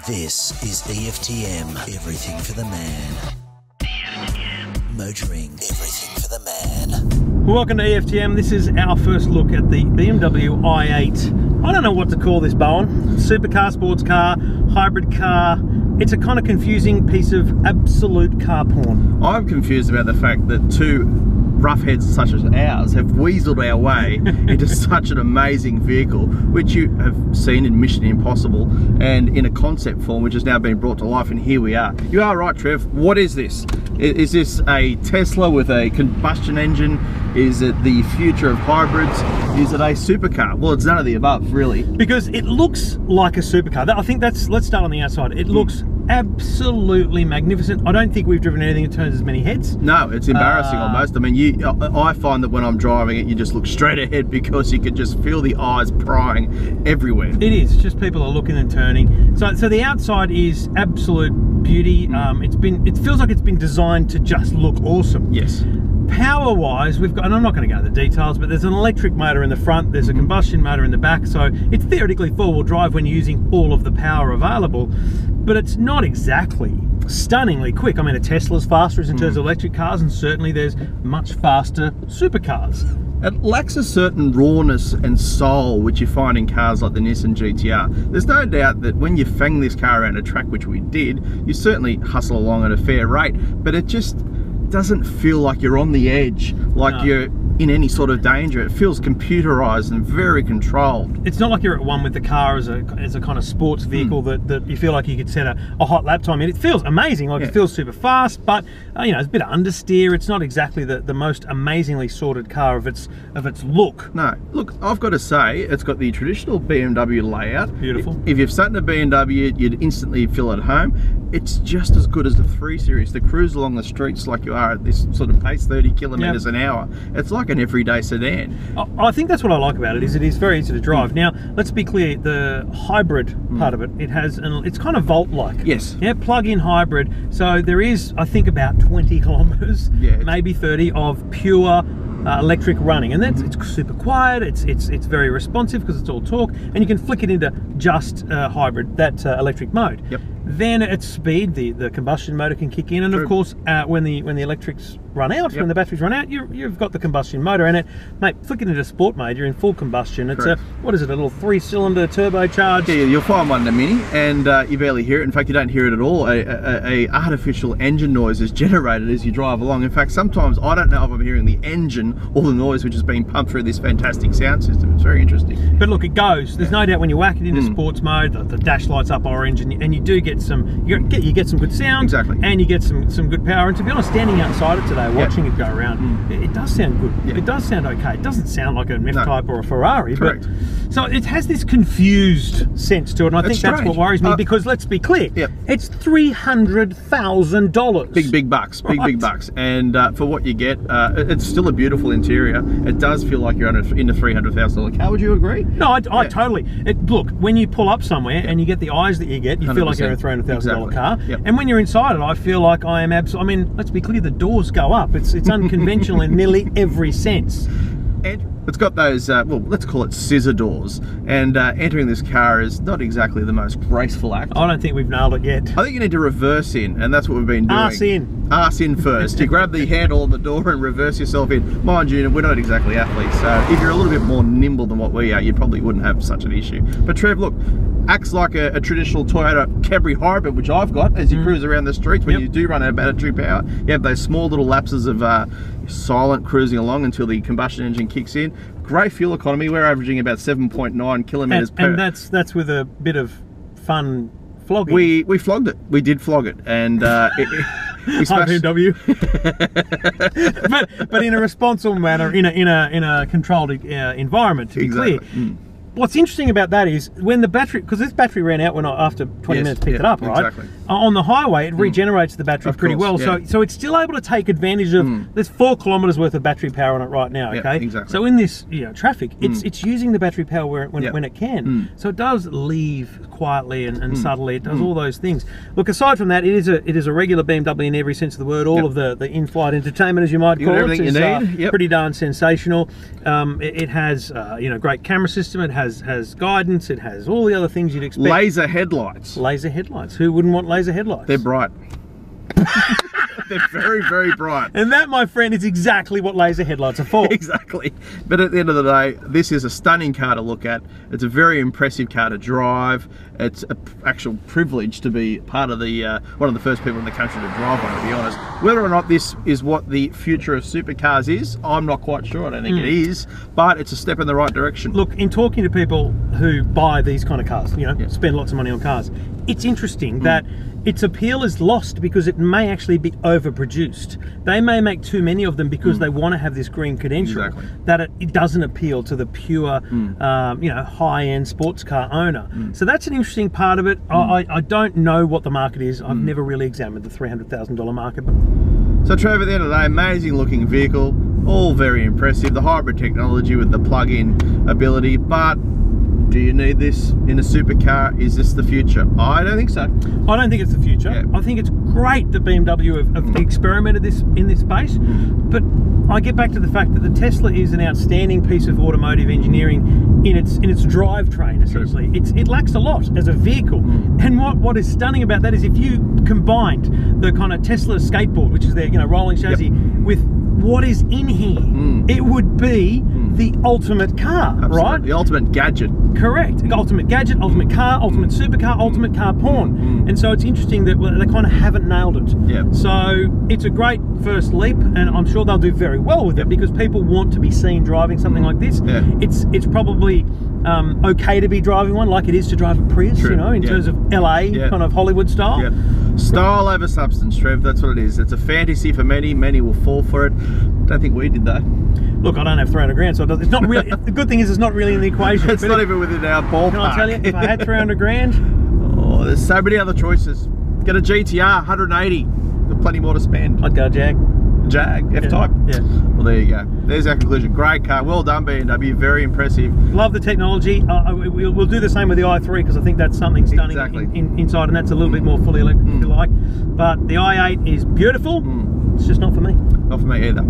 This is EFTM, everything for the man. Motoring, everything for the man. Welcome to EFTM. This is our first look at the BMW i8. I don't know what to call this, Bowen. Supercar, sports car, hybrid car. It's a kind of confusing piece of absolute car porn. I'm confused about the fact that two roughheads such as ours have weaseled our way into such an amazing vehicle, which you have seen in Mission Impossible and in a concept form which has now been brought to life, and here we are. You are right, Trev. What is this? Is this a Tesla with a combustion engine? Is it the future of hybrids? Is it a supercar? Well, it's none of the above, really. Because it looks like a supercar. I think let's start on the outside. It looks absolutely magnificent. I don't think we've driven anything that turns as many heads. No, it's embarrassing almost. I mean, I find that when I'm driving it, you just look straight ahead because you can just feel the eyes prying everywhere. It is. It's just people are looking and turning. So the outside is absolute beauty. It feels like it's been designed to just look awesome. Yes. Power-wise, we've got, and I'm not going to go into the details, but there's an electric motor in the front, there's a combustion motor in the back, so it's theoretically four-wheel drive when you're using all of the power available, but it's not exactly stunningly quick. I mean, a Tesla's faster in terms of electric cars, and certainly there's much faster supercars. It lacks a certain rawness and soul which you find in cars like the Nissan GTR. There's no doubt that when you fang this car around a track, which we did, you certainly hustle along at a fair rate, but it just doesn't feel like you're on the edge, like you're in any sort of danger. It feels computerized and very controlled. It's not like you're at one with the car as a kind of sports vehicle that you feel like you could set a hot lap time in. It feels amazing, like it feels super fast, but you know, it's a bit of understeer. It's not exactly the most amazingly sorted car of its look. No, look, I've got to say, it's got the traditional BMW layout. Beautiful. If you've sat in a BMW, you'd instantly feel at home. It's just as good as the 3 Series. The cruise along the streets like you are at this sort of pace, 30 kilometers an hour. It's like an everyday sedan. I think that's what I like about it, is it is very easy to drive. Now, let's be clear, the hybrid part of it, it's kind of Volt-like. Yes. Yeah, plug-in hybrid. So there is, I think, about 20 kilometers, maybe 30, of pure electric running, and that's it's super quiet. It's very responsive because it's all torque, and you can flick it into just hybrid, that electric mode. Yep. Then at speed, the combustion motor can kick in, and of course, when the electrics run out, when the batteries run out, you've got the combustion motor in it. Mate, flick it into sport mode, you're in full combustion. It's a little 3-cylinder turbocharged. Yeah, you'll find one in a Mini, and you barely hear it. In fact, you don't hear it at all. A artificial engine noise is generated as you drive along. In fact, sometimes I don't know if I'm hearing the engine or the noise which is being pumped through this fantastic sound system. It's very interesting. But look, it goes. There's no doubt when you whack it into sports mode, the dash lights up orange, and you do get some you get some good sound, and you get some good power. And to be honest, standing outside it today, watching it go around, it does sound good. It does sound okay. It doesn't sound like an F-Type or a Ferrari. Correct. But so it has this confused sense to it, and I think that's what worries me, because let's be clear, it's $300,000. Big bucks, big bucks, and for what you get, it's still a beautiful interior. It does feel like you're in a $300,000 car. Would you agree? No, I totally. Look, when you pull up somewhere and you get the eyes that you get, you feel like you're in a $300,000 car. And when you're inside it, I feel like I am absolutely. I mean, let's be clear, the doors go up. It's unconventional in nearly every sense. And it's got those, well, let's call it scissor doors, and entering this car is not exactly the most graceful act. I don't think we've nailed it yet. I think you need to reverse in, and that's what we've been doing. Arse in. Arse in first. You grab the handle on the door and reverse yourself in. Mind you, we're not exactly athletes, so if you're a little bit more nimble than what we are, you probably wouldn't have such an issue. But Trev, look, acts like a traditional Toyota Camry hybrid, which I've got, as you cruise around the streets. When you do run out of battery power, you have those small little lapses of silent cruising along until the combustion engine kicks in. Great fuel economy. We're averaging about 7.9 kilometers per. And that's with a bit of fun flogging. We flogged it. We did flog it, and we smashed BMW. but in a responsible manner, in a controlled environment, to be clear. What's interesting about that is when the battery, because this battery ran out after 20 minutes picked it up, right? Exactly. On the highway, it regenerates the battery pretty well. So it's still able to take advantage of, there's 4 kilometers worth of battery power on it right now, okay? Exactly. So in this traffic, it's using the battery power when it can. So it does leave quietly and subtly, it does all those things. Look, aside from that, it is a regular BMW in every sense of the word. All of the in-flight entertainment, as you might call it, is pretty darn sensational. It has great camera system, it has has guidance, it has all the other things you'd expect. Laser headlights. Laser headlights. Who wouldn't want laser headlights? They're bright. They're very, very bright. And that, my friend, is exactly what laser headlights are for. Exactly. But at the end of the day, this is a stunning car to look at. It's a very impressive car to drive. It's an actual privilege to be part of the one of the first people in the country to drive one, to be honest. Whether or not this is what the future of supercars is, I'm not quite sure. I don't think it is, but it's a step in the right direction. Look, in talking to people who buy these kind of cars, you know, spend lots of money on cars, it's interesting that its appeal is lost because it may actually be overproduced. They may make too many of them because they want to have this green credential, that it doesn't appeal to the pure, you know, high-end sports car owner. So that's an interesting part of it. I don't know what the market is. I've never really examined the $300,000 market. So Trev, at the end of the day, amazing looking vehicle, all very impressive. The hybrid technology with the plug-in ability, but do you need this in a supercar? Is this the future? I don't think so. I don't think it's the future. I think it's great that BMW have experimented in this space, but I get back to the fact that the Tesla is an outstanding piece of automotive engineering in its drivetrain. Essentially, it lacks a lot as a vehicle. And what is stunning about that is if you combined the kind of Tesla skateboard, which is their rolling chassis, with what is in here, it would be the ultimate car, right? The ultimate gadget. Correct. Ultimate gadget, ultimate car, ultimate supercar, ultimate car porn. And so it's interesting that they kind of haven't nailed it. So it's a great first leap, and I'm sure they'll do very well with it because people want to be seen driving something like this. It's probably okay to be driving one like it is to drive a Prius, you know, in terms of LA kind of Hollywood style. Style over substance, Trev. That's what it is. It's a fantasy for many. Many will fall for it. Don't think we did though. Look, I don't have 300 grand, so it's not really. The good thing is it's not really in the equation. It's not even within our ballpark. Can I tell you, if I had 300 grand, oh, there's so many other choices. Get a GTR 180. Got plenty more to spend. I'd go Jag. Jag, F-Type. Yeah. Well, there you go. There's our conclusion. Great car. Well done, BMW. Very impressive. Love the technology. We'll do the same with the i3 because I think that's something stunning inside, and that's a little bit more fully electric, if you like. But the i8 is beautiful. It's just not for me. Not for me either.